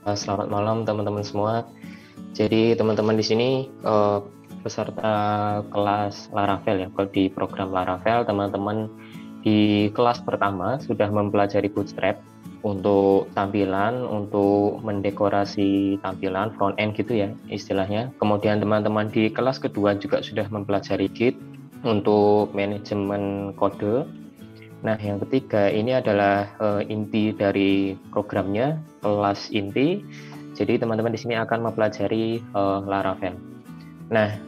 Selamat malam teman-teman semua. Jadi teman-teman di sini peserta kelas Laravel ya. Kalau di program Laravel, teman-teman di kelas pertama sudah mempelajari Bootstrap untuk tampilan, untuk mendekorasi tampilan front end gitu ya istilahnya. Kemudian teman-teman di kelas kedua juga sudah mempelajari Git untuk manajemen kode. Nah, yang ketiga ini adalah inti dari programnya, kelas inti. Jadi teman-teman di sini akan mempelajari Laravel. Nah,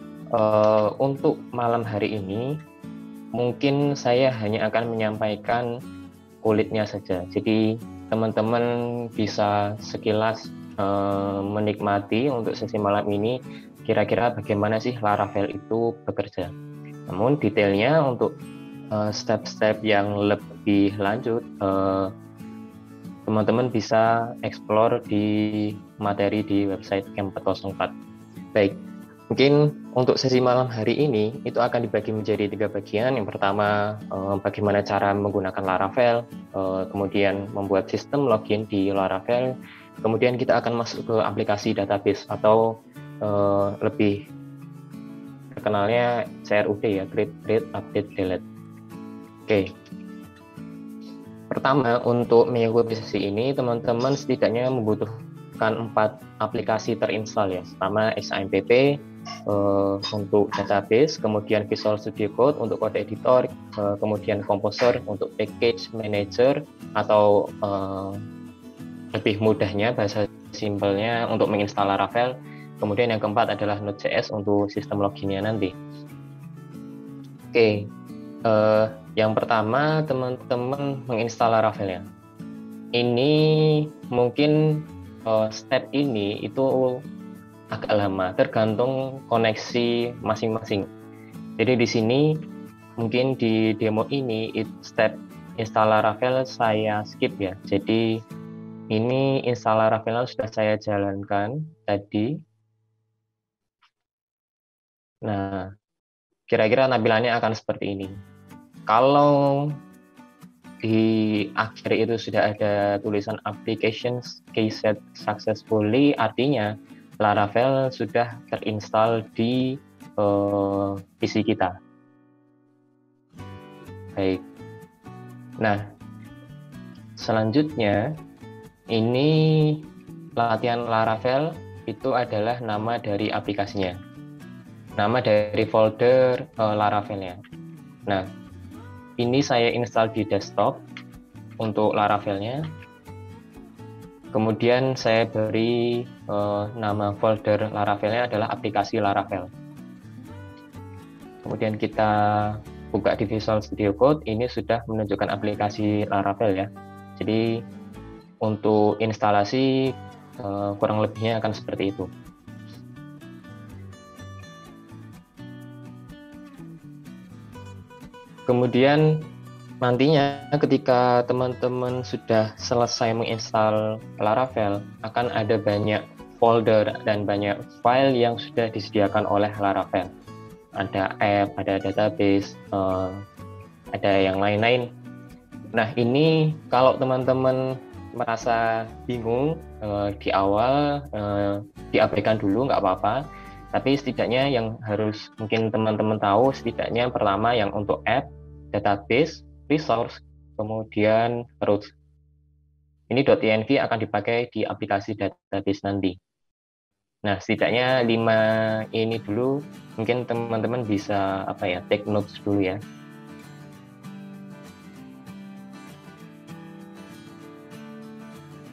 untuk malam hari ini mungkin saya hanya akan menyampaikan kulitnya saja. Jadi teman-teman bisa sekilas menikmati untuk sesi malam ini kira-kira bagaimana sih Laravel itu bekerja. Namun detailnya untuk step-step yang lebih lanjut teman-teman bisa explore di materi di website Camp 404. Baik, mungkin untuk sesi malam hari ini itu akan dibagi menjadi 3 bagian. Yang pertama bagaimana cara menggunakan Laravel, kemudian membuat sistem login di Laravel, kemudian kita akan masuk ke aplikasi database atau lebih terkenalnya CRUD ya, Create, Update, Delete. Oke, pertama untuk mengikuti sesi ini teman-teman setidaknya membutuhkan 4 aplikasi terinstall ya. Pertama XAMPP untuk database, kemudian Visual Studio Code untuk code editor, kemudian Composer untuk package manager atau lebih mudahnya bahasa simpelnya untuk menginstal Laravel. Kemudian yang keempat adalah Node.js untuk sistem loginnya nanti. Oke. Yang pertama teman-teman menginstal Laravel ya. Ini mungkin step ini itu agak lama, tergantung koneksi masing-masing. Jadi di sini mungkin di demo ini step install Laravel saya skip ya. Jadi ini install Laravel sudah saya jalankan tadi. Nah, kira-kira tampilannya akan seperti ini. Kalau di akhir itu sudah ada tulisan applications keyset successfully, artinya Laravel sudah terinstall di PC kita. Baik. Nah, selanjutnya ini latihan Laravel itu adalah nama dari aplikasinya, nama dari folder Laravelnya. Nah, ini saya install di desktop untuk Laravelnya. Kemudian saya beri nama folder Laravelnya adalah aplikasi Laravel. Kemudian kita buka di Visual Studio Code, ini sudah menunjukkan aplikasi Laravel ya. Jadi untuk instalasi kurang lebihnya akan seperti itu. Kemudian nantinya ketika teman-teman sudah selesai menginstal Laravel, akan ada banyak folder dan banyak file yang sudah disediakan oleh Laravel. Ada app, ada database, ada yang lain-lain. Nah, ini kalau teman-teman merasa bingung di awal, diabaikan dulu nggak apa-apa. Tapi setidaknya yang harus mungkin teman-teman tahu, setidaknya pertama yang untuk app, database, resource, kemudian root. Ini .env akan dipakai di aplikasi database nanti. Nah, setidaknya 5 ini dulu, mungkin teman-teman bisa take notes dulu ya.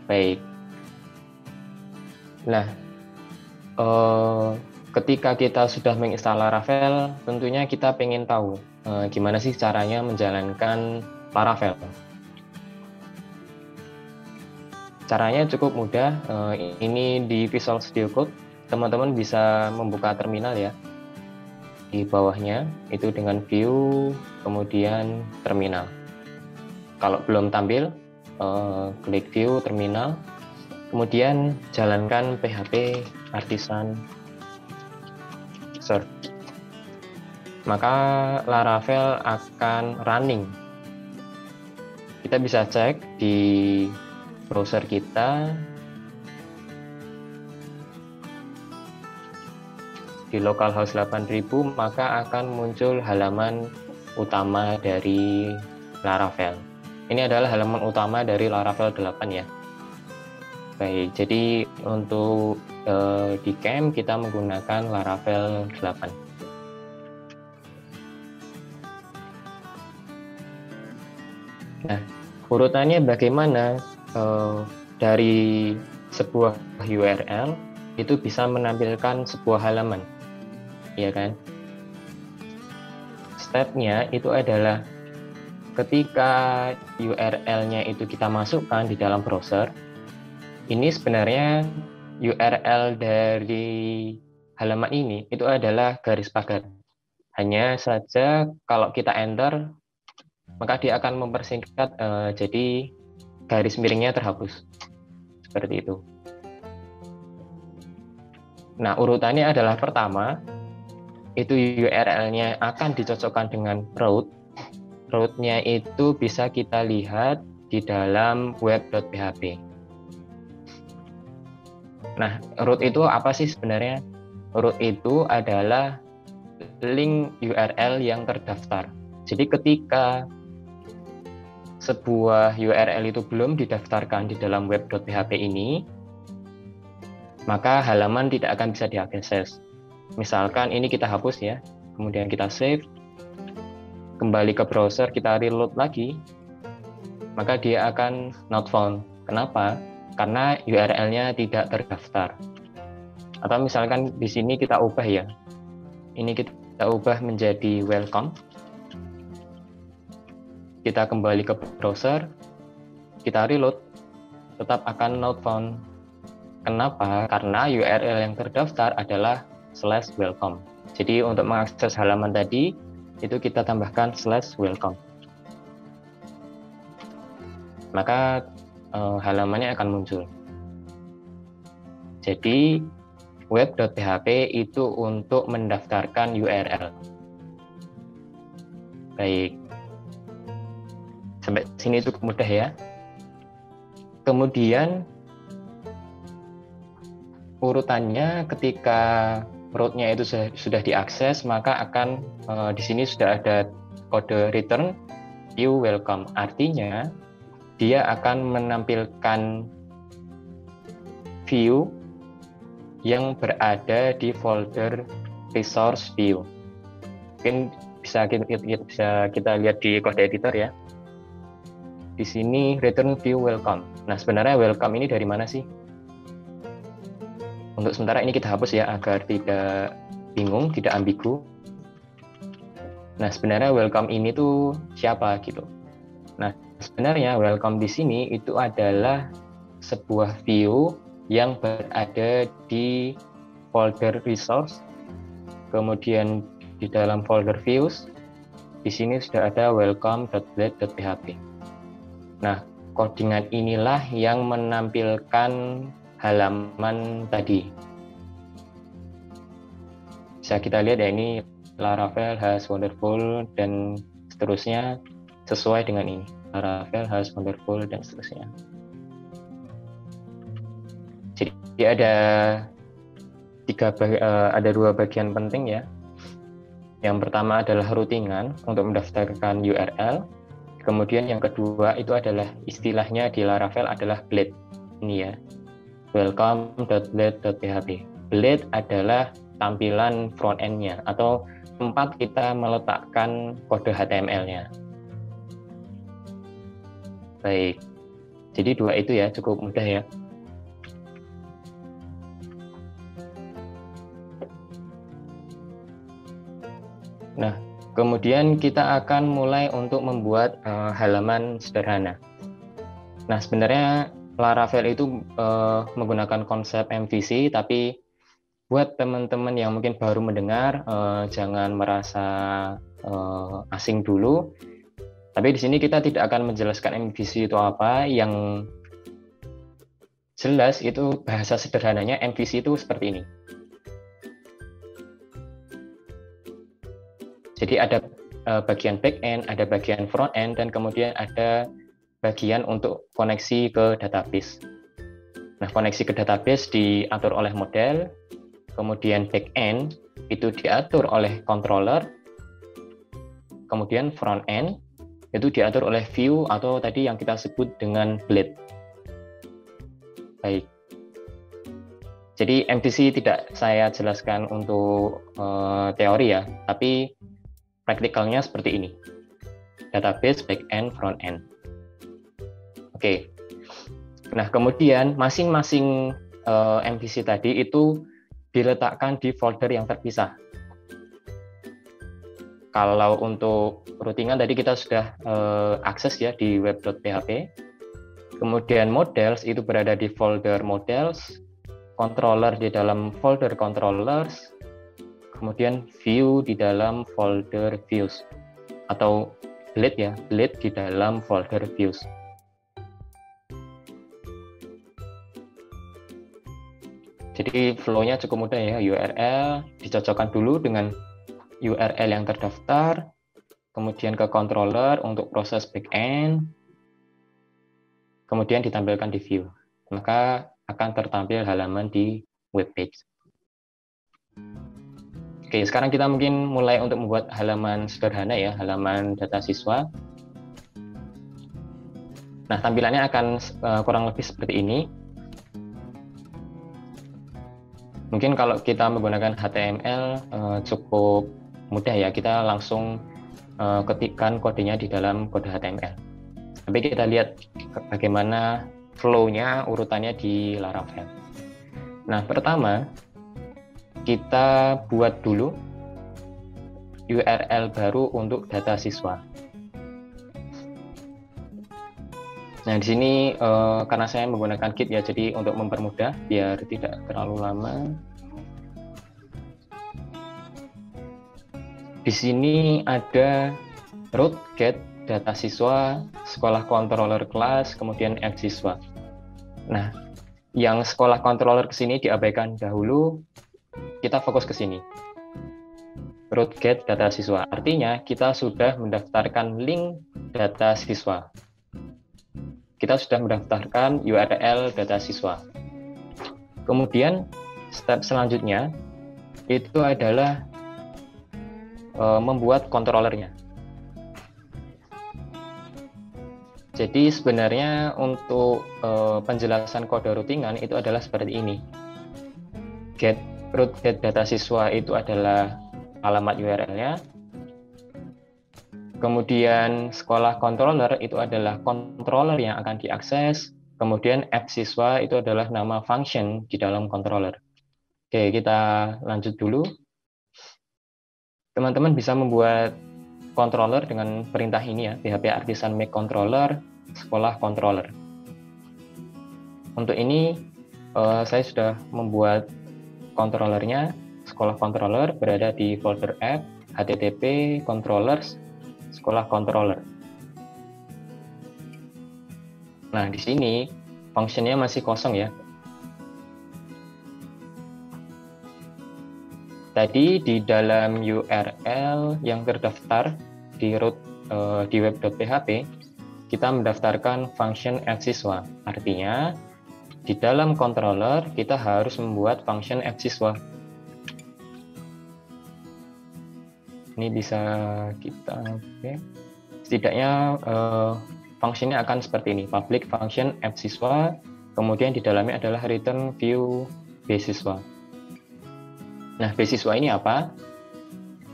Baik. Nah, ketika kita sudah menginstal Laravel, tentunya kita pengen tahu gimana sih caranya menjalankan Laravel. Caranya cukup mudah. Ini di Visual Studio Code, teman-teman bisa membuka terminal ya. Di bawahnya itu dengan view, kemudian terminal. Kalau belum tampil, klik view terminal, kemudian jalankan PHP Artisan Serve. Maka Laravel akan running. Kita bisa cek di browser kita di localhost 8000, maka akan muncul halaman utama dari Laravel. Ini adalah halaman utama dari Laravel 8 ya. Baik, jadi untuk di camp kita menggunakan Laravel 8. Nah, urutannya bagaimana dari sebuah URL itu bisa menampilkan sebuah halaman, ya kan? Stepnya itu adalah ketika URL-nya itu kita masukkan di dalam browser, ini sebenarnya URL dari halaman ini itu adalah garis pagar. Hanya saja kalau kita enter, maka dia akan mempersingkat, jadi garis miringnya terhapus. Seperti itu. Nah, urutannya adalah pertama, itu URL-nya akan dicocokkan dengan root. Root-nya itu bisa kita lihat di dalam web.php. Nah, root itu apa sih sebenarnya? Root itu adalah link URL yang terdaftar. Jadi ketika sebuah URL itu belum didaftarkan di dalam web.php ini, maka halaman tidak akan bisa diakses. Misalkan ini kita hapus ya, kemudian kita save, kembali ke browser, kita reload lagi, maka dia akan not found. Kenapa? Karena URL-nya tidak terdaftar. Atau misalkan di sini kita ubah ya, ini kita ubah menjadi welcome. Kita kembali ke browser, kita reload, tetap akan not found. Kenapa? Karena URL yang terdaftar adalah /welcome. Jadi untuk mengakses halaman tadi, itu kita tambahkan /welcome. Maka halamannya akan muncul. Jadi web.php itu untuk mendaftarkan URL. Baik. Sampai sini cukup mudah ya. Kemudian urutannya ketika root-nya itu sudah diakses, maka akan di sini sudah ada kode return view welcome. Artinya dia akan menampilkan view yang berada di folder resource view. Mungkin bisa kita lihat di kode editor ya. Di sini return view welcome. Nah, sebenarnya welcome ini dari mana sih? Untuk sementara ini kita hapus ya agar tidak bingung, tidak ambigu. Nah, sebenarnya welcome ini tuh siapa gitu. Nah, sebenarnya welcome di sini itu adalah sebuah view yang berada di folder resource. Kemudian di dalam folder views di sini sudah ada welcome.blade.php. Nah, codingan inilah yang menampilkan halaman tadi. Bisa kita lihat ya, ini Laravel has wonderful dan seterusnya sesuai dengan ini. Laravel has wonderful dan seterusnya. Jadi ada dua bagian penting ya. Yang pertama adalah routingan untuk mendaftarkan URL. Kemudian yang kedua itu adalah istilahnya di Laravel adalah blade. Ini ya, welcome.blade.php. Blade adalah tampilan front end-nya atau tempat kita meletakkan kode HTML-nya. Baik, jadi dua itu ya, cukup mudah ya. Nah, kemudian kita akan mulai untuk membuat halaman sederhana. Nah, sebenarnya Laravel itu menggunakan konsep MVC, tapi buat teman-teman yang mungkin baru mendengar, jangan merasa asing dulu. Tapi di sini kita tidak akan menjelaskan MVC itu apa. Yang jelas itu bahasa sederhananya MVC itu seperti ini. Jadi ada bagian back end, ada bagian front end, dan kemudian ada bagian untuk koneksi ke database. Nah, koneksi ke database diatur oleh model, kemudian back end itu diatur oleh controller, kemudian front end itu diatur oleh view atau tadi yang kita sebut dengan blade. Baik. Jadi MVC tidak saya jelaskan untuk teori ya, tapi praktikalnya seperti ini. Database, back end, front end. Oke. Nah, kemudian masing-masing MVC tadi itu diletakkan di folder yang terpisah. Kalau untuk routingan tadi kita sudah akses ya di web.php. Kemudian models itu berada di folder models, controller di dalam folder controllers, kemudian view di dalam folder views atau blade ya, blade di dalam folder views. Jadi flow-nya cukup mudah ya, URL dicocokkan dulu dengan URL yang terdaftar, kemudian ke controller untuk proses backend, kemudian ditampilkan di view. Maka akan tertampil halaman di web page. Oke, sekarang kita mungkin mulai untuk membuat halaman sederhana ya, halaman data siswa. Nah, tampilannya akan kurang lebih seperti ini. Mungkin kalau kita menggunakan HTML cukup mudah ya, kita langsung ketikkan kodenya di dalam kode HTML. Tapi kita lihat bagaimana flow-nya, urutannya di Laravel. Nah, pertama kita buat dulu URL baru untuk data siswa. Nah, di sini karena saya menggunakan Git ya, jadi untuk mempermudah biar tidak terlalu lama. Di sini ada root get data siswa, sekolah controller kelas, kemudian add siswa. Nah, yang sekolah controller ke sini diabaikan dahulu, kita fokus ke sini. Root get data siswa, artinya kita sudah mendaftarkan link data siswa. Kita sudah mendaftarkan URL data siswa. Kemudian step selanjutnya itu adalah membuat controllernya. Jadi sebenarnya untuk penjelasan kode routingan itu adalah seperti ini. Root get data siswa itu adalah alamat URL-nya. Kemudian sekolah controller itu adalah controller yang akan diakses. Kemudian app siswa itu adalah nama function di dalam controller. Oke, kita lanjut dulu. Teman-teman bisa membuat controller dengan perintah ini ya, PHP artisan make controller, sekolah controller. Untuk ini saya sudah membuat controllernya, sekolah controller berada di folder app, http controllers, sekolah controller. Nah, di sini fungsinya masih kosong ya. Tadi di dalam URL yang terdaftar di root di web.php, kita mendaftarkan function add siswa. Artinya, di dalam controller kita harus membuat function add siswa. Ini bisa kita setidaknya fungsinya akan seperti ini, public function add siswa, kemudian di dalamnya adalah return view beasiswa. Nah, beasiswa ini apa?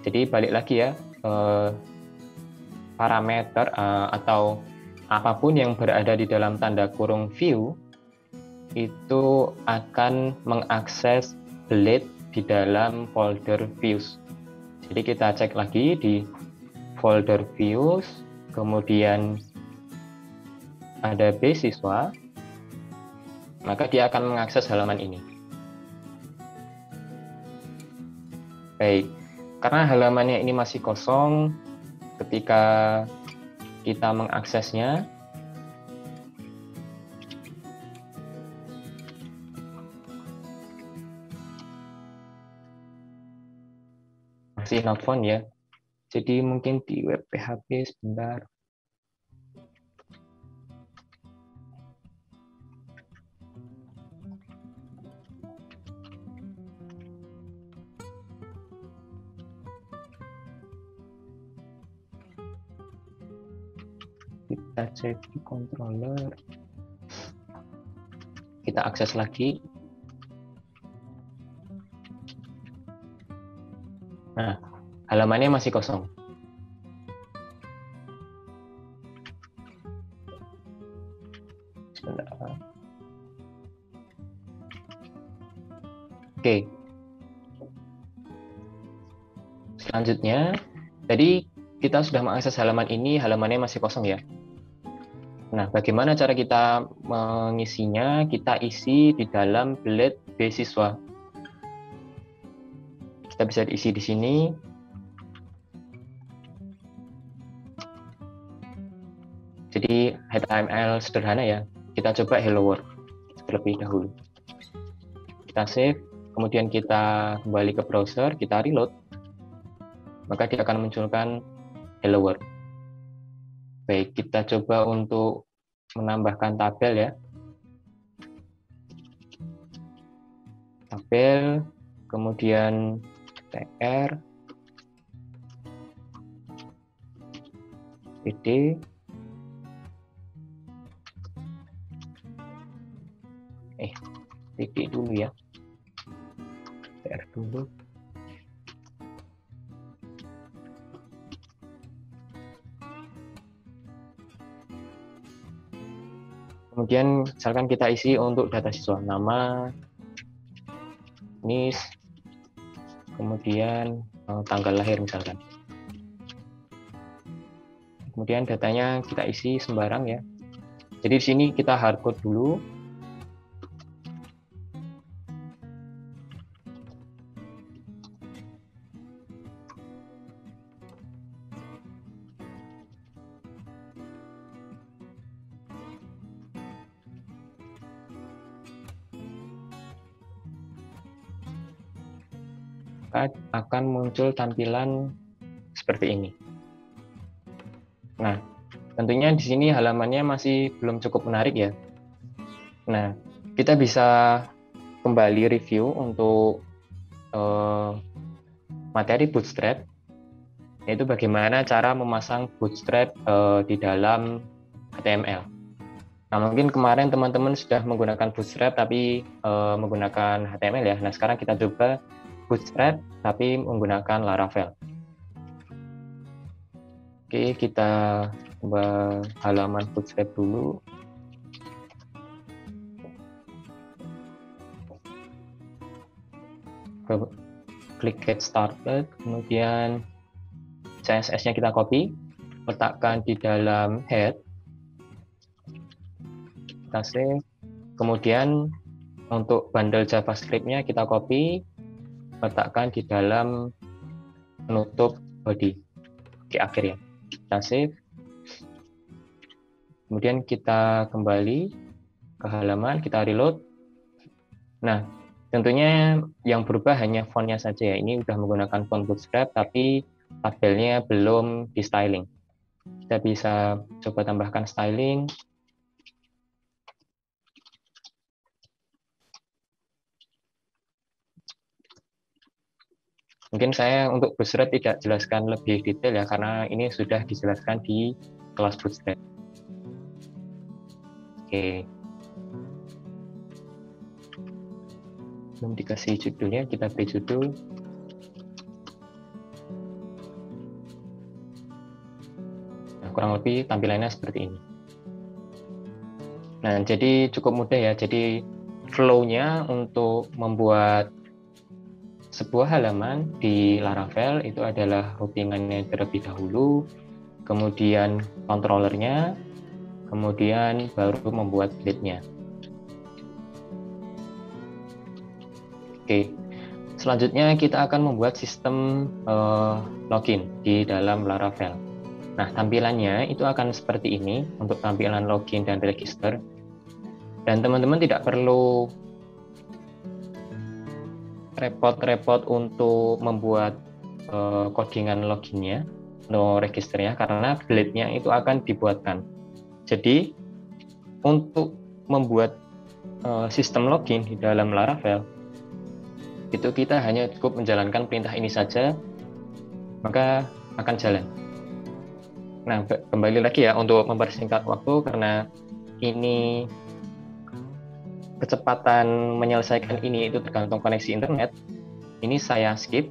Jadi balik lagi ya, parameter atau apapun yang berada di dalam tanda kurung view itu akan mengakses blade di dalam folder views. Jadi kita cek lagi di folder views, kemudian ada beasiswa, maka dia akan mengakses halaman ini. Baik, karena halamannya ini masih kosong, ketika kita mengaksesnya, masih not found ya. Jadi mungkin di web PHP sebentar. kita cek di controller, kita akses lagi. Nah, halamannya masih kosong. Sebentar. Oke. Selanjutnya, tadi kita sudah mengakses halaman ini, halamannya masih kosong ya. Nah, bagaimana cara kita mengisinya? Kita isi di dalam Blade beasiswa. Kita bisa isi di sini. Jadi HTML sederhana ya. Kita coba Hello World terlebih dahulu. Kita save, kemudian kita kembali ke browser, kita reload. Maka dia akan munculkan Hello World. Baik, kita coba untuk menambahkan tabel ya. Tabel, kemudian TR, PD, PD dulu ya. TR dulu. Kemudian misalkan kita isi untuk data siswa, nama, NIS, kemudian tanggal lahir misalkan. Kemudian datanya kita isi sembarang ya. Jadi di sini kita hardcode dulu. Akan muncul tampilan seperti ini. Nah, tentunya di sini halamannya masih belum cukup menarik ya. Nah, kita bisa kembali review untuk materi Bootstrap, yaitu bagaimana cara memasang Bootstrap di dalam HTML. Nah, mungkin kemarin teman-teman sudah menggunakan Bootstrap tapi menggunakan HTML ya. Nah, sekarang kita coba Bootstrap tapi menggunakan Laravel. Oke, kita coba halaman Bootstrap dulu. Klik Get Started, kemudian CSS-nya kita copy, letakkan di dalam head, kita save, kemudian untuk bundle JavaScript-nya kita copy, letakkan di dalam penutup body di akhir ya. Kita save, kemudian kita kembali ke halaman, kita reload. Nah, tentunya yang berubah hanya font-nya saja ya. Ini udah menggunakan font Bootstrap tapi tabelnya belum di styling. Kita bisa coba tambahkan styling. Mungkin saya untuk Bootstrap tidak jelaskan lebih detail ya, karena ini sudah dijelaskan di kelas Bootstrap. Oke. Belum dikasih judulnya, kita beri judul. Nah, kurang lebih tampilannya seperti ini. Nah, jadi cukup mudah ya. Jadi flow-nya untuk membuat sebuah halaman di Laravel itu adalah routingannya terlebih dahulu, kemudian controllernya, kemudian baru membuat blade-nya. Oke, selanjutnya kita akan membuat sistem login di dalam Laravel. Nah, tampilannya itu akan seperti ini untuk tampilan login dan register. Dan teman-teman tidak perlu repot-repot untuk membuat codingan loginnya atau registernya, karena blade-nya itu akan dibuatkan. Jadi untuk membuat sistem login di dalam Laravel itu kita hanya cukup menjalankan perintah ini saja, maka akan jalan. Nah, kembali lagi ya untuk mempersingkat waktu karena ini kecepatan menyelesaikan ini itu tergantung koneksi internet. Ini saya skip.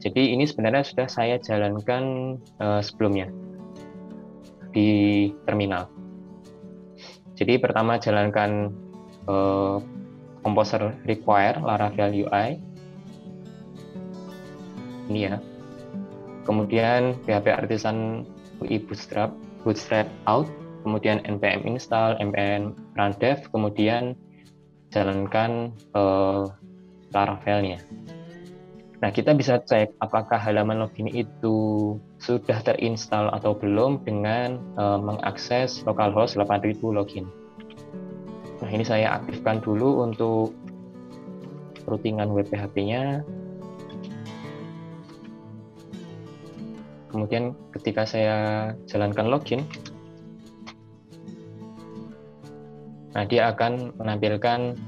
Jadi ini sebenarnya sudah saya jalankan sebelumnya di terminal. Jadi pertama jalankan Composer require Laravel UI. Ini ya. Kemudian PHP Artisan UI Bootstrap out, kemudian npm install, npm run dev, kemudian jalankan Laravelnya. Nah, kita bisa cek apakah halaman login itu sudah terinstall atau belum dengan mengakses localhost 8000 login. Nah, ini saya aktifkan dulu untuk routingan web PHP-nya. Kemudian ketika saya jalankan login, nah dia akan menampilkan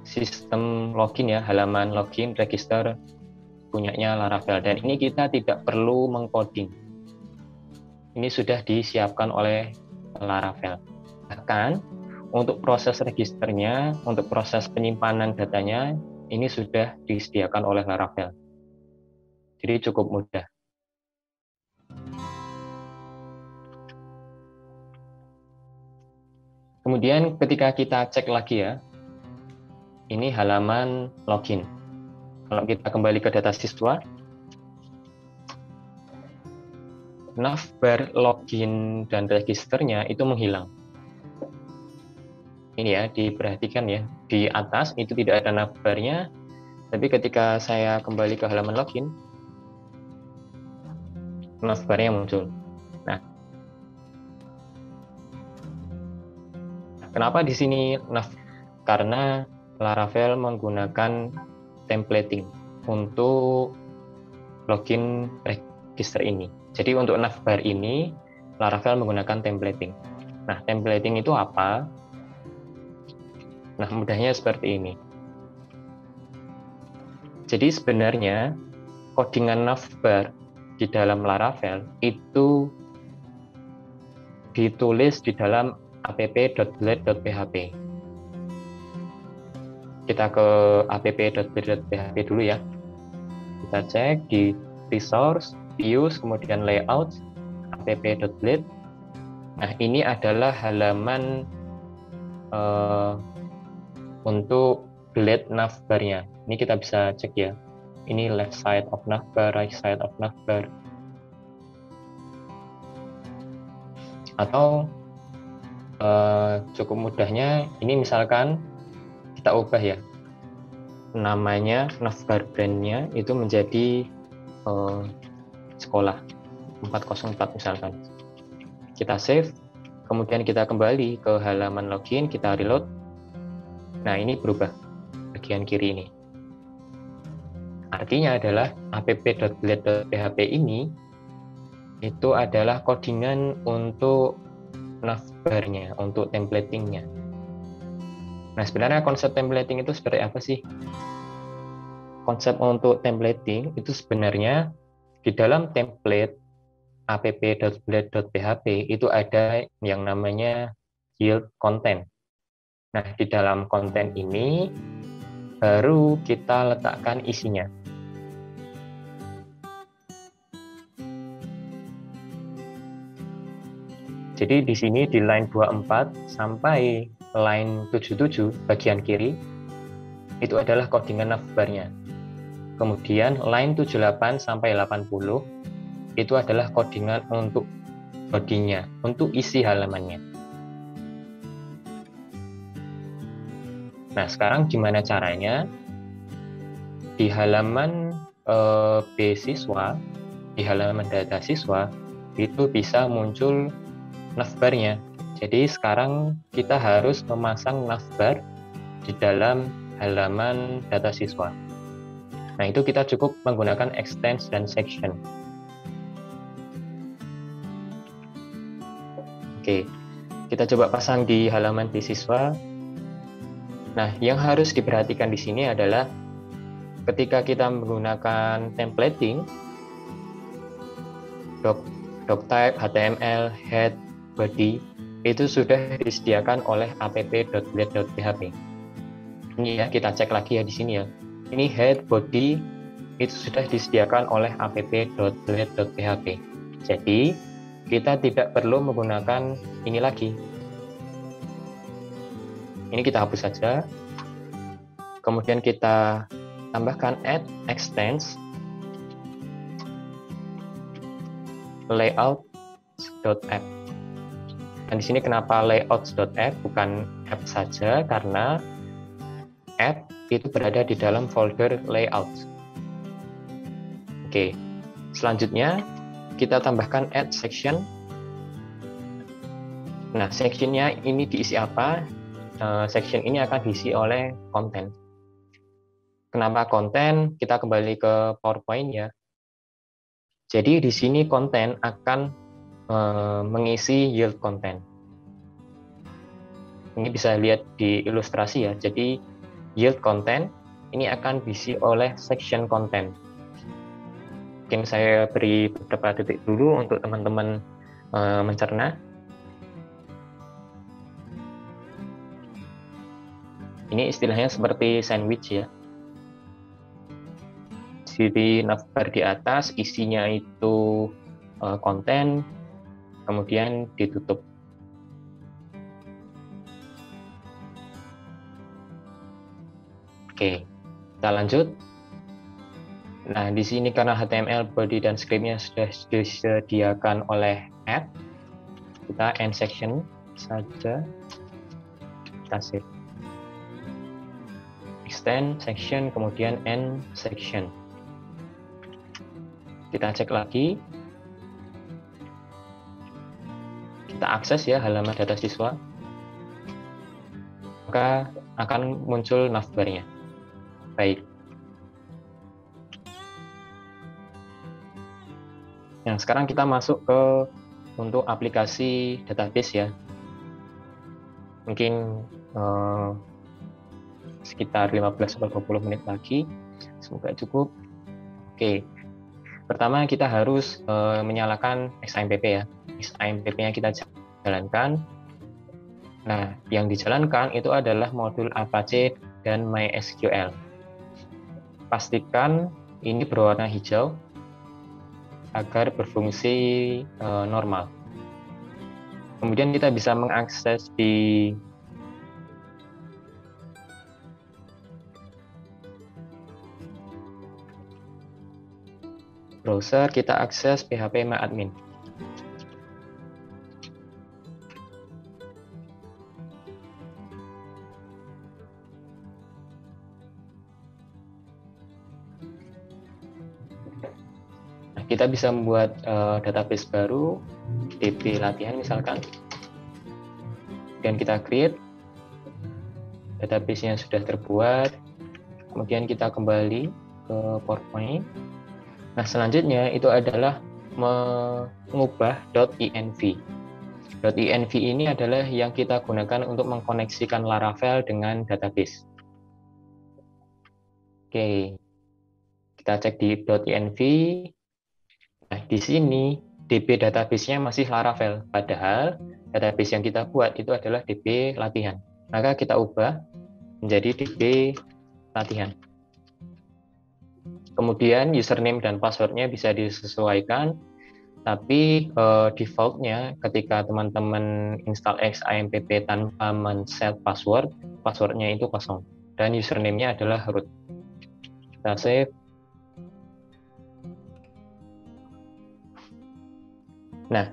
sistem login ya, halaman login register punyanya Laravel, dan ini kita tidak perlu mengcoding. Ini sudah disiapkan oleh Laravel. Bahkan untuk proses registernya, untuk proses penyimpanan datanya, ini sudah disediakan oleh Laravel. Jadi cukup mudah. Kemudian ketika kita cek lagi ya, ini halaman login. Kalau kita kembali ke data siswa, navbar login dan registernya itu menghilang. Ini ya, diperhatikan ya, di atas itu tidak ada navbarnya, tapi ketika saya kembali ke halaman login, navbarnya muncul. Nah, kenapa di sini karena Laravel menggunakan templating untuk login register ini. Jadi untuk navbar ini Laravel menggunakan templating. Nah, templating itu apa? Nah, mudahnya seperti ini. Jadi sebenarnya codingan navbar di dalam Laravel itu ditulis di dalam app.blade.php. Kita ke app.blade.php dulu ya. Kita cek di resource, views, kemudian layout, app.blade. Nah, ini adalah halaman untuk blade navbarnya. Ini kita bisa cek ya. Ini left side of navbar, right side of navbar. Atau cukup mudahnya, ini misalkan kita ubah ya, namanya navbar brandnya itu menjadi sekolah 404 misalkan. Kita save, kemudian kita kembali ke halaman login, kita reload. Nah, ini berubah bagian kiri ini. Artinya adalah app.blade.php ini itu adalah codingan untuk navbarnya, untuk templatingnya. Nah, sebenarnya konsep templating itu seperti apa sih? Konsep untuk templating itu sebenarnya di dalam template app.blade.php itu ada yang namanya yield content. Nah, di dalam konten ini baru kita letakkan isinya. Jadi di sini di line 24 sampai line 77 bagian kiri itu adalah codingan navbarnya. Kemudian line 78 sampai 80 itu adalah codingan untuk bodinya, untuk isi halamannya. Nah, sekarang gimana caranya? Di halaman beasiswa, di halaman data siswa itu bisa muncul navbarnya. Jadi sekarang kita harus memasang navbar di dalam halaman data siswa. Nah, itu kita cukup menggunakan extends dan section. Oke, kita coba pasang di halaman beasiswa. Nah, yang harus diperhatikan di sini adalah ketika kita menggunakan templating, doc type, HTML, head, body itu sudah disediakan oleh app.blade.php. Ini ya, kita cek lagi ya di sini ya. Ini head, body itu sudah disediakan oleh app.blade.php. Jadi kita tidak perlu menggunakan ini lagi. Ini kita hapus saja. Kemudian kita tambahkan add extends layouts.app. Dan di sini kenapa layouts.app bukan app saja, karena app itu berada di dalam folder layouts. Oke, selanjutnya kita tambahkan add section. Nah, sectionnya ini diisi apa? Section ini akan diisi oleh konten. Kenapa konten? Kita kembali ke PowerPoint ya. Jadi di sini konten akan mengisi yield content. Ini bisa lihat di ilustrasi ya. Jadi yield content ini akan diisi oleh section content. Mungkin saya beri beberapa detik dulu untuk teman-teman mencerna. Ini istilahnya seperti sandwich ya. Jadi navbar di atas isinya itu konten, kemudian ditutup. Oke, kita lanjut. Nah, di sini karena HTML, body, dan script-nya sudah disediakan oleh app, kita end section saja. Kita save. Extend section, kemudian end section. Kita cek lagi. Kita akses ya halaman data siswa. Maka akan muncul navbarnya. Baik. Nah, sekarang kita masuk ke untuk aplikasi database ya. Mungkin sekitar 15-20 menit lagi. Semoga cukup. Oke. Pertama kita harus menyalakan XAMPP ya. XAMPP-nya kita jalankan. Nah, yang dijalankan itu adalah modul Apache dan MySQL. Pastikan ini berwarna hijau agar berfungsi normal. Kemudian kita bisa mengakses di browser, kita akses phpMyAdmin. Nah, kita bisa membuat database baru, DB latihan misalkan. Dan kita create, database-nya sudah terbuat. Kemudian kita kembali ke PowerPoint. Nah, selanjutnya itu adalah mengubah .env. .env ini adalah yang kita gunakan untuk mengkoneksikan Laravel dengan database. Oke, kita cek di .env. Nah, di sini DB database-nya masih Laravel, padahal database yang kita buat itu adalah DB latihan. Maka kita ubah menjadi DB latihan. Kemudian username dan passwordnya bisa disesuaikan, tapi defaultnya ketika teman-teman install XAMPP tanpa men-set password, passwordnya itu kosong dan username-nya adalah root. Kita save. Nah,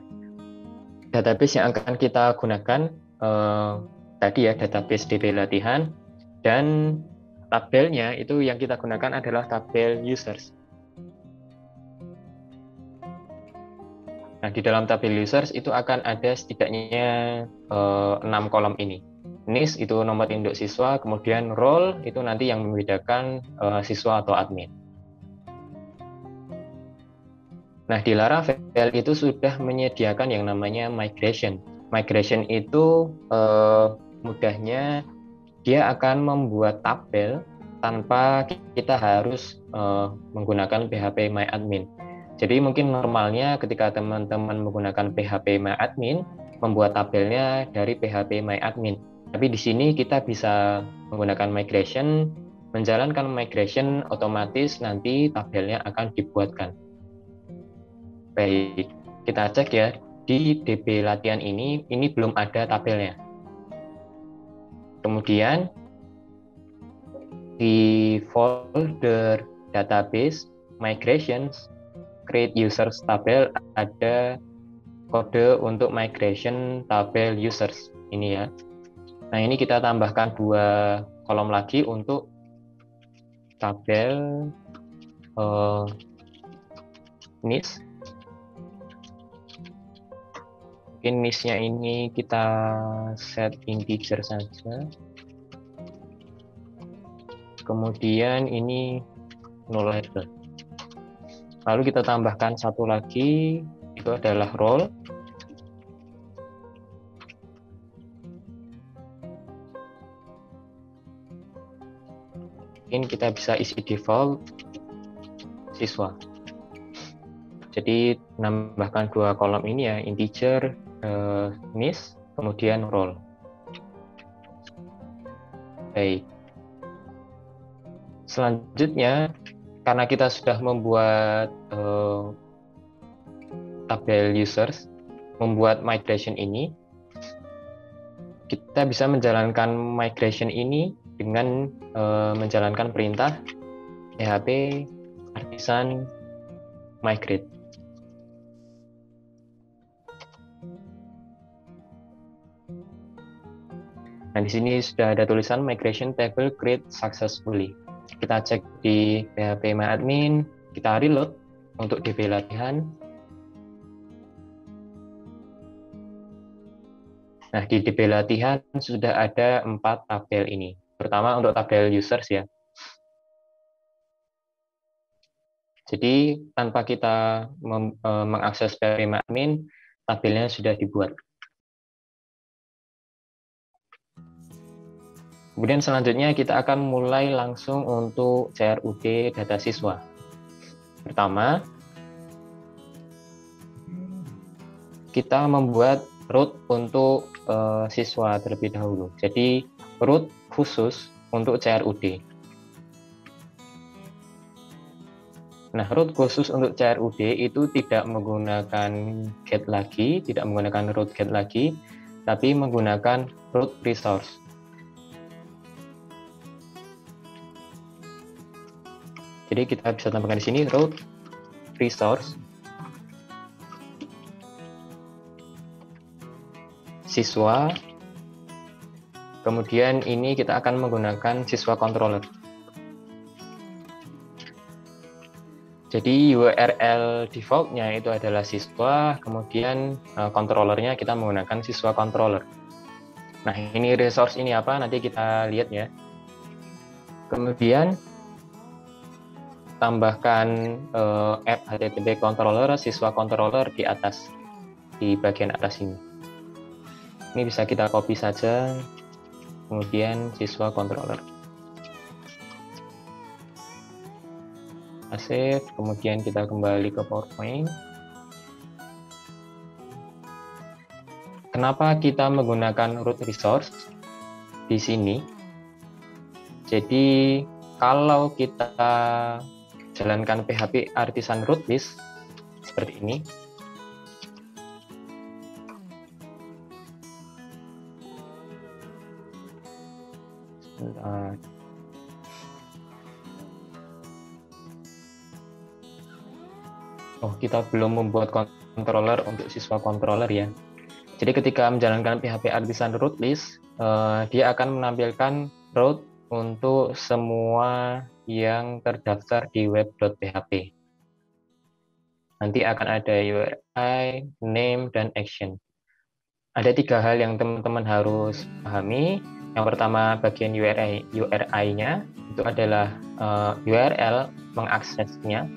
database yang akan kita gunakan tadi ya, database DB latihan, dan tabelnya itu yang kita gunakan adalah tabel users. Nah, di dalam tabel users itu akan ada setidaknya 6 kolom ini. NIS itu nomor induk siswa, kemudian role itu nanti yang membedakan siswa atau admin. Nah, di Laravel itu sudah menyediakan yang namanya migration. Migration itu mudahnya dia akan membuat tabel tanpa kita harus menggunakan phpMyAdmin. Jadi mungkin normalnya ketika teman-teman menggunakan phpMyAdmin, membuat tabelnya dari phpMyAdmin. Tapi di sini kita bisa menggunakan migration, menjalankan migration, otomatis nanti tabelnya akan dibuatkan. Baik, kita cek ya, di DB latihan ini belum ada tabelnya. Kemudian di folder database migrations create users tabel ada kode untuk migration tabel users ini ya. Nah, ini kita tambahkan 2 kolom lagi untuk tabel NIS. Mungkin NIS-nya ini kita set integer saja. Kemudian ini null header. Lalu kita tambahkan satu lagi, itu adalah role. Mungkin kita bisa isi default siswa. Jadi menambahkan 2 kolom ini ya, integer, NIS, kemudian role. Baik. Selanjutnya, karena kita sudah membuat tabel users, membuat migration ini, kita bisa menjalankan migration ini dengan menjalankan perintah php artisan migrate. Nah, di sini sudah ada tulisan migration table create successfully. Kita cek di phpMyAdmin, kita reload untuk DB latihan. Nah, di DB latihan sudah ada 4 tabel ini. Pertama untuk tabel users ya. Jadi tanpa kita mengakses phpMyAdmin, tabelnya sudah dibuat. Kemudian selanjutnya kita akan mulai langsung untuk CRUD data siswa. Pertama, kita membuat root untuk siswa terlebih dahulu. Jadi root khusus untuk CRUD. Nah, root khusus untuk CRUD itu tidak menggunakan get lagi, tidak menggunakan root get lagi, tapi menggunakan root resource. Jadi kita bisa tambahkan di sini root resource siswa. Kemudian ini kita akan menggunakan siswa controller. Jadi URL defaultnya itu adalah siswa, kemudian controllernya kita menggunakan siswa controller. Nah, ini resource ini apa? Nanti kita lihat ya. Kemudian tambahkan app http controller siswa controller di atas, di bagian atas ini. Ini bisa kita copy saja, kemudian siswa controller. Save, kemudian kita kembali ke PowerPoint. Kenapa kita menggunakan root resource di sini? Jadi kalau kita jalankan PHP artisan root list seperti ini, kita belum membuat controller untuk siswa controller ya. Jadi ketika menjalankan PHP artisan root list, dia akan menampilkan root untuk semua yang terdaftar di web.php. Nanti akan ada URI, name, dan action. Ada 3 hal yang teman-teman harus pahami. Yang pertama bagian URI-nya, itu adalah URL mengaksesnya,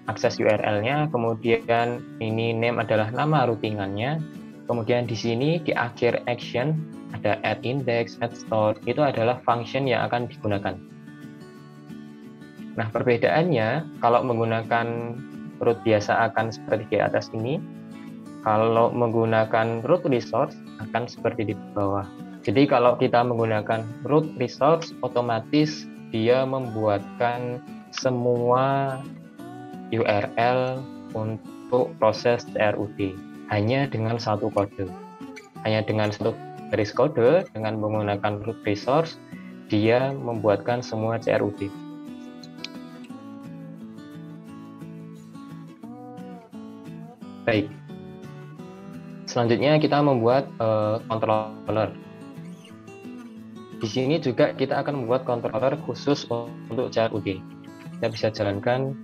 akses URL-nya, kemudian ini name adalah nama routingannya, kemudian di sini di akhir action ada add index, add store, itu adalah function yang akan digunakan. Nah, perbedaannya kalau menggunakan root biasa akan seperti di atas ini, kalau menggunakan root resource akan seperti di bawah. Jadi kalau kita menggunakan root resource, otomatis dia membuatkan semua URL untuk proses CRUD hanya dengan satu kode. Hanya dengan satu garis kode, dengan menggunakan root resource, dia membuatkan semua CRUD. Baik. Selanjutnya kita membuat controller. Di sini juga kita akan membuat controller khusus untuk CRUD. Kita bisa jalankan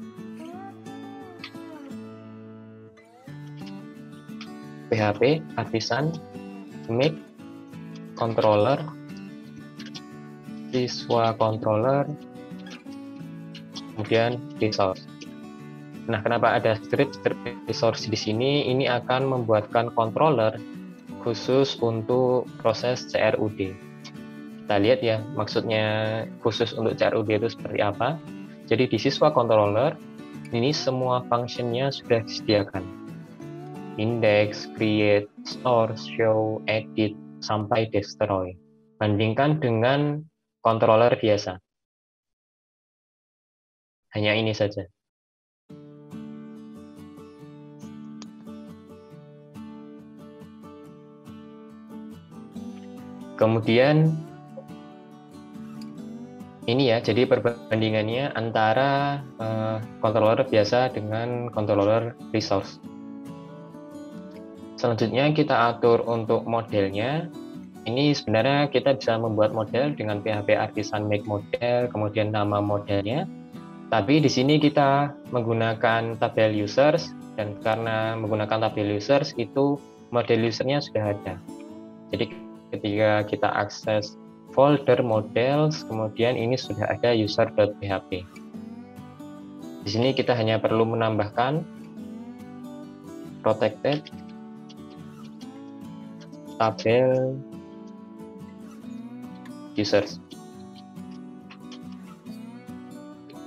PHP artisan make controller siswa controller kemudian resource. Nah, kenapa ada script resource di sini? Ini akan membuatkan controller khusus untuk proses CRUD. Kita lihat ya, maksudnya khusus untuk CRUD itu seperti apa. Jadi di siswa controller, ini semua fungsinya sudah disediakan. Index, create, store, show, edit, sampai destroy. Bandingkan dengan controller biasa. Hanya ini saja. Kemudian ini ya, jadi perbandingannya antara controller biasa dengan controller resource. Selanjutnya kita atur untuk modelnya. Ini sebenarnya kita bisa membuat model dengan PHP artisan make model, kemudian nama modelnya. Tapi di sini kita menggunakan tabel users, dan karena menggunakan tabel users itu model usernya sudah ada. Jadi ketika kita akses folder models, kemudian ini sudah ada user.php. Di sini kita hanya perlu menambahkan protected tabel users.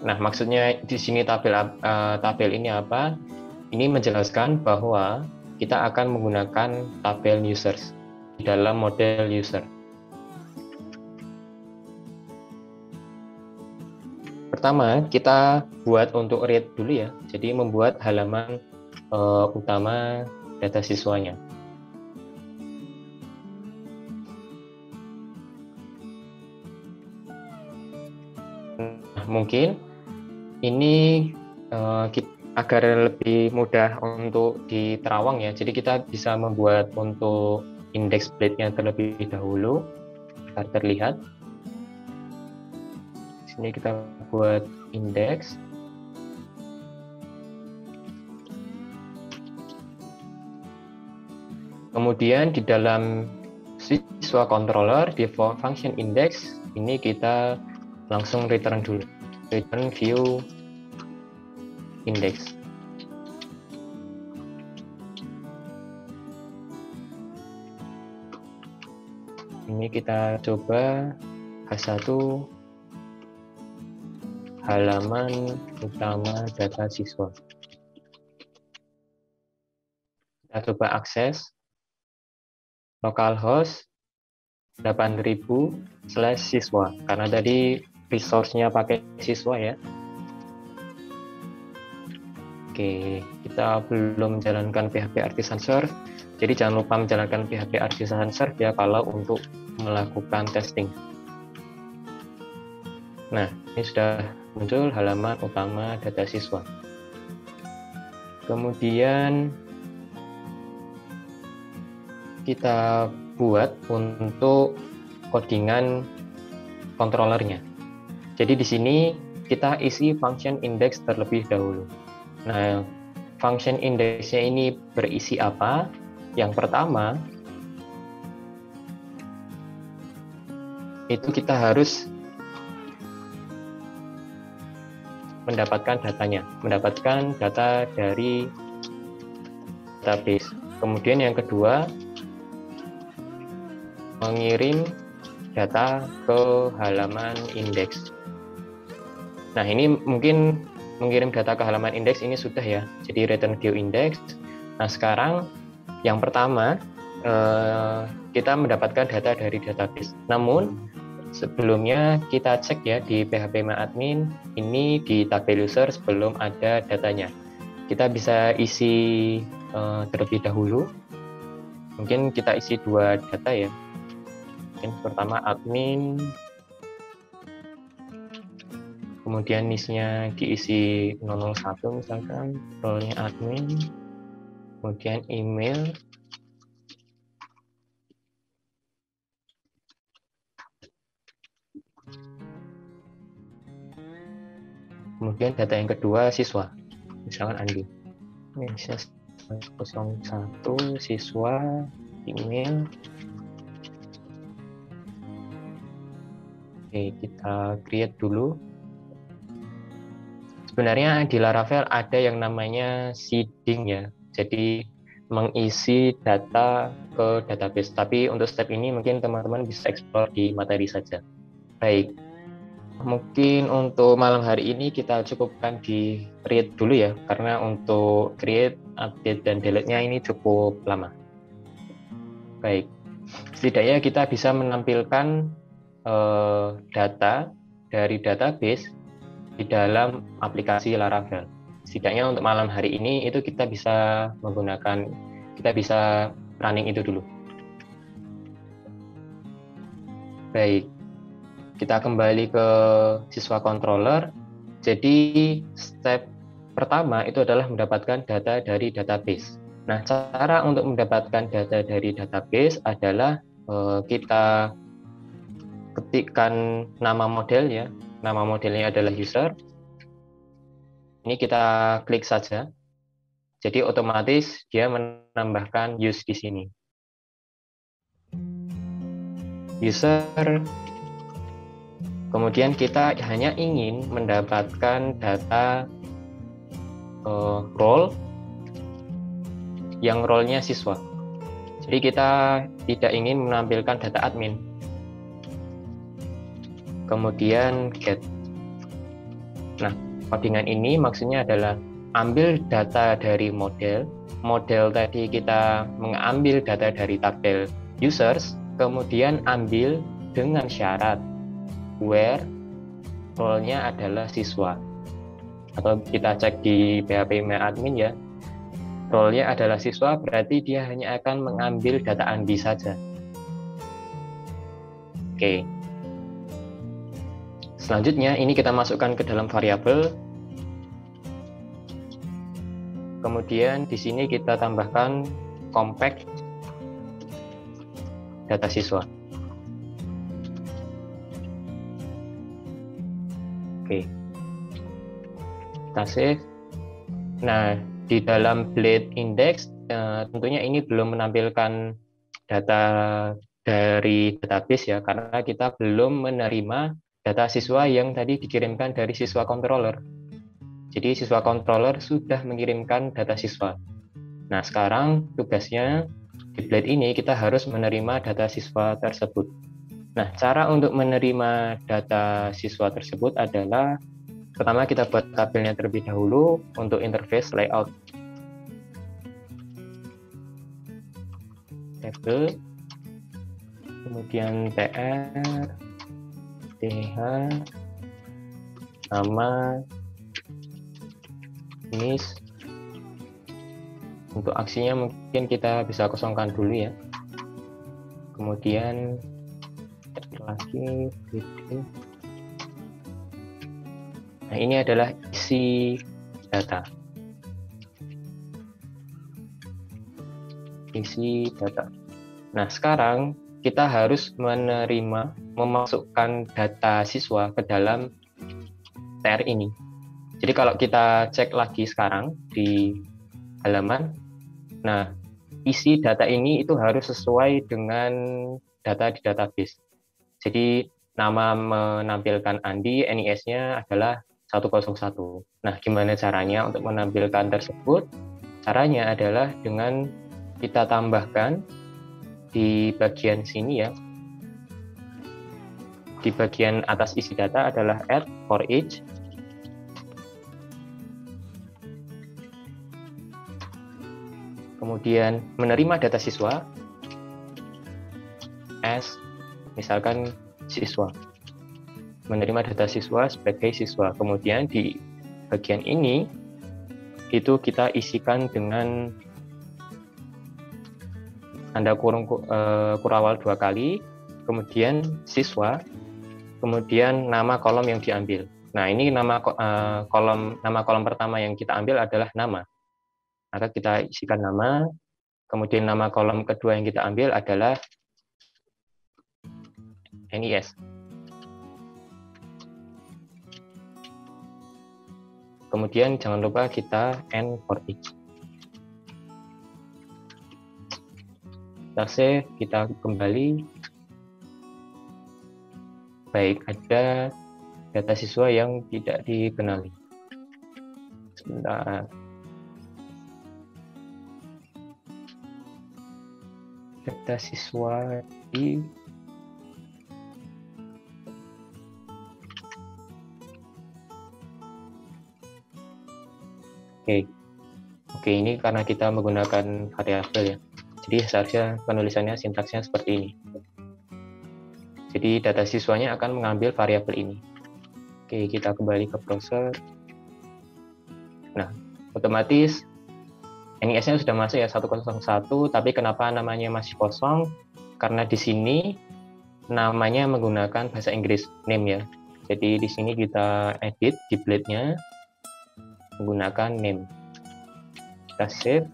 Nah, maksudnya di sini tabel ini apa? Ini menjelaskan bahwa kita akan menggunakan tabel users di dalam model user. Pertama, kita buat untuk read dulu ya. Jadi membuat halaman utama data siswanya. Nah, mungkin ini agar lebih mudah untuk diterawang ya. Jadi kita bisa membuat untuk index plate-nya terlebih dahulu agar terlihat. Di sini kita buat index. Kemudian di dalam siswa controller di function index ini kita langsung return dulu. Return view index. Ini kita coba H1 halaman utama data siswa. Kita coba akses localhost 8000/siswa karena tadi resource-nya pakai siswa ya. Oke, kita belum menjalankan PHP artisan serve. Jadi jangan lupa menjalankan PHP artisan serve ya kalau untuk melakukan testing. Nah, ini sudah muncul halaman utama data siswa. Kemudian kita buat untuk codingan controllernya. Jadi di sini kita isi function index terlebih dahulu. Nah, function indexnya ini berisi apa? Yang pertama, itu kita harus mendapatkan datanya, mendapatkan data dari database. Kemudian yang kedua, mengirim data ke halaman indeks. Nah, ini mungkin mengirim data ke halaman indeks ini sudah ya, jadi return view index. Nah, sekarang yang pertama kita mendapatkan data dari database. Namun sebelumnya kita cek ya di PHP MyAdmin ini di tabel user sebelum ada datanya. Kita bisa isi terlebih dahulu. Mungkin kita isi 2 data ya. Mungkin pertama admin, kemudian niche-nya diisi 001 misalkan, role-nya admin, kemudian email, kemudian data yang kedua siswa, misalkan Andi. Ini 01 siswa, email. Oke, kita create dulu. Sebenarnya di Laravel ada yang namanya seeding ya, jadi mengisi data ke database. Tapi untuk step ini mungkin teman-teman bisa explore di materi saja. Baik, mungkin untuk malam hari ini kita cukupkan di create dulu ya, karena untuk create, update, dan delete-nya ini cukup lama. Baik, setidaknya kita bisa menampilkan data dari database di dalam aplikasi Laravel. Setidaknya untuk malam hari ini itu kita bisa menggunakan, kita bisa running itu dulu. Baik, kita kembali ke siswa controller. Jadi step pertama itu adalah mendapatkan data dari database. Nah, cara untuk mendapatkan data dari database adalah kita ketikkan nama model ya. Nama modelnya adalah user. Ini kita klik saja. Jadi otomatis dia menambahkan use di sini. User. Kemudian kita hanya ingin mendapatkan data role yang role-nya siswa. Jadi kita tidak ingin menampilkan data admin. Kemudian get. Nah, codingan ini maksudnya adalah ambil data dari model. Model tadi kita mengambil data dari tabel users, kemudian ambil dengan syarat where role-nya adalah siswa. Atau kita cek di PHP MyAdmin ya, role-nya adalah siswa, berarti dia hanya akan mengambil data Andi saja. Oke. Selanjutnya ini kita masukkan ke dalam variabel. Kemudian di sini kita tambahkan compact data siswa. Oke. Kita save. Nah, di dalam blade index tentunya ini belum menampilkan data dari database ya, karena kita belum menerima data siswa yang tadi dikirimkan dari siswa controller. Jadi siswa controller sudah mengirimkan data siswa. Nah, sekarang tugasnya di blade ini kita harus menerima data siswa tersebut. Nah, cara untuk menerima data siswa tersebut adalah pertama kita buat tabelnya terlebih dahulu untuk interface layout. Table, kemudian tr, th, nama, niche. Untuk aksinya mungkin kita bisa kosongkan dulu ya. Kemudian lagi video. Nah, ini adalah isi data. Isi data. Nah, sekarang kita harus memasukkan data siswa ke dalam TR ini. Jadi kalau kita cek lagi sekarang di halaman, nah isi data ini itu harus sesuai dengan data di database. Jadi nama menampilkan Andi, NIS-nya adalah 101. Nah, gimana caranya untuk menampilkan tersebut? Caranya adalah dengan kita tambahkan di bagian sini ya. Di bagian atas isi data adalah add for each. kemudian menerima data siswa as misalkan siswa, menerima data siswa sebagai siswa. Kemudian di bagian ini itu kita isikan dengan tanda kurung kurawal 2 kali, kemudian siswa, kemudian nama kolom yang diambil. Nah, ini nama kolom pertama yang kita ambil adalah nama. Maka kita isikan nama, kemudian nama kolom kedua yang kita ambil adalah NIS. Kemudian jangan lupa kita N for each. Kita save, kita kembali. Baik, ada data siswa yang tidak dikenali. Sebentar. Data siswa di Oke, ini karena kita menggunakan variabel ya. Jadi seharusnya penulisannya sintaksnya seperti ini. Jadi data siswanya akan mengambil variabel ini. Oke, kita kembali ke browser. Nah, otomatis NIS-nya sudah masuk ya 101, tapi kenapa namanya masih kosong? Karena di sini namanya menggunakan bahasa Inggris name ya. Jadi di sini kita edit di blade-nya menggunakan name. Kita save.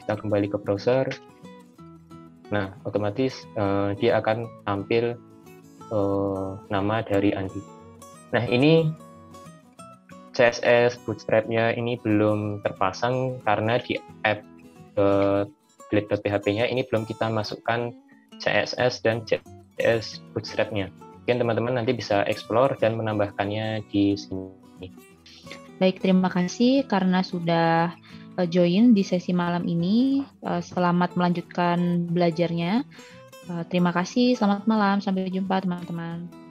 Kita kembali ke browser. Nah, otomatis dia akan tampil nama dari Andi. Nah, ini CSS Bootstrap-nya ini belum terpasang karena di app blade.php-nya ini belum kita masukkan CSS dan CSS Bootstrap-nya. Mungkin teman-teman nanti bisa explore dan menambahkannya di sini. Baik, terima kasih karena sudah join di sesi malam ini. Selamat melanjutkan belajarnya. Terima kasih, selamat malam, sampai jumpa teman-teman.